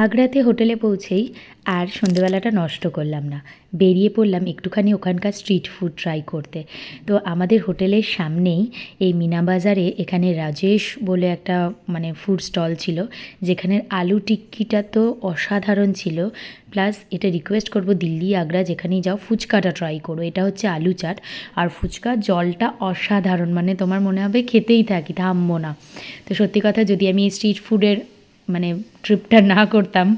আগ্রাতে হোটেলে পৌঁছেই আর সন্ধেবেলাটা নষ্ট করলাম না, বেরিয়ে পড়লাম একটুখানি ওখানকার স্ট্রিট ফুড ট্রাই করতে। তো আমাদের হোটেলের সামনেই এই মিনা বাজারে এখানে রাজেশ বলে একটা ফুড স্টল ছিল, যেখানের আলু টিক্কিটা তো অসাধারণ ছিল। প্লাস এটা রিকোয়েস্ট করব, দিল্লি আগ্রা যেখানেই যাও ফুচকাটা ট্রাই করো। এটা হচ্ছে আলু চাট, আর ফুচকার জলটা অসাধারণ, তোমার মনে হবে খেতেই থাকি, থামবো না। তো সত্যি কথা, যদি আমি এই স্ট্রিট ফুডের ট্রিপটা না করতাম,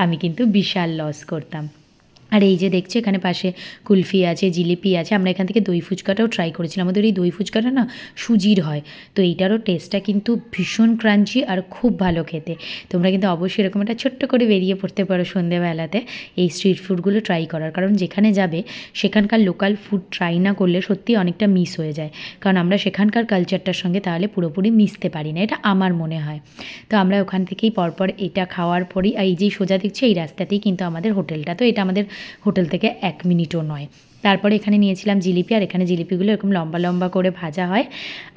আমি কিন্তু বিশাল লস করতাম। আর এই যে দেখছো এখানে পাশে কুলফি আছে, জিলিপি আছে। আমরা এখান থেকে দই ফুচকাটাও ট্রাই করেছিলাম। আমাদের এই দই ফুচকাটা না সুজির হয়, তো এইটারও টেস্টটা কিন্তু ভীষণ ক্রাঞ্চি আর খুব ভালো খেতে। তোমরা কিন্তু অবশ্যই এরকম একটা ছোট্ট করে বেরিয়ে পড়তে পারো সন্ধ্যেবেলাতে এই স্ট্রিট ফুডগুলো ট্রাই করার, কারণ যেখানে যাবে সেখানকার লোকাল ফুড ট্রাই না করলে সত্যি অনেকটা মিস হয়ে যায়, কারণ আমরা সেখানকার কালচারটার সঙ্গে তাহলে পুরোপুরি মিশতে পারি না, এটা আমার মনে হয়। তো আমরা ওখান থেকেই পরপর এটা খাওয়ার পরেই, এই যেই সোজা দেখছি এই রাস্তাতেই কিন্তু আমাদের হোটেলটা, তো এটা আমাদের হোটেল থেকে 1 মিনিটও নয়। তারপরে এখানে নিয়েছিলাম জিলিপি, আর এখানে জিলিপিগুলো এরকম লম্বা লম্বা করে ভাজা হয়।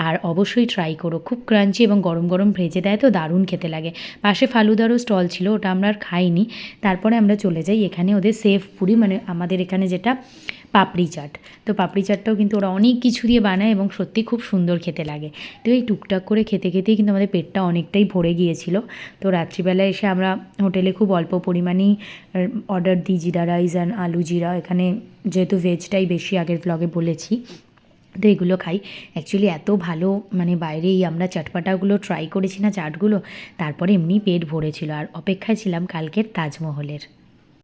আর অবশ্যই ট্রাই করো, খুব ক্রাঞ্চি এবং গরম গরম ভেজে দেয়, তো দারুণ খেতে লাগে। পাশে ফালুদারও স্টল ছিল, ওটা আমরা আর খাইনি। তারপরে আমরা চলে যাই এখানে ওদের সেভ পুরি, আমাদের এখানে যেটা পাপড়ি চাট। তো পাপড়ি চাটটাও কিন্তু ওরা অনেক কিছু দিয়ে বানায় এবং সত্যি খুব সুন্দর খেতে লাগে। তো এই টুকটাক করে খেতে খেতেই কিন্তু আমাদের পেটটা অনেকটাই ভরে গিয়েছিল। তো রাত্রিবেলা এসে আমরা হোটেলে খুব অল্প পরিমাণেই অর্ডার দিই, জিরা রাইস অ্যান্ড আলু জিরা। এখানে যেহেতু ভেজটাই বেশি, আগের ভ্লগে বলেছি, তো এগুলো খাই। অ্যাকচুয়ালি এত ভালো, বাইরেই আমরা চটপাটাগুলো ট্রাই করেছি না চাটগুলো, তারপরে এমনি পেট ভরেছিল। আর অপেক্ষায় ছিলাম কালকের তাজমহলের।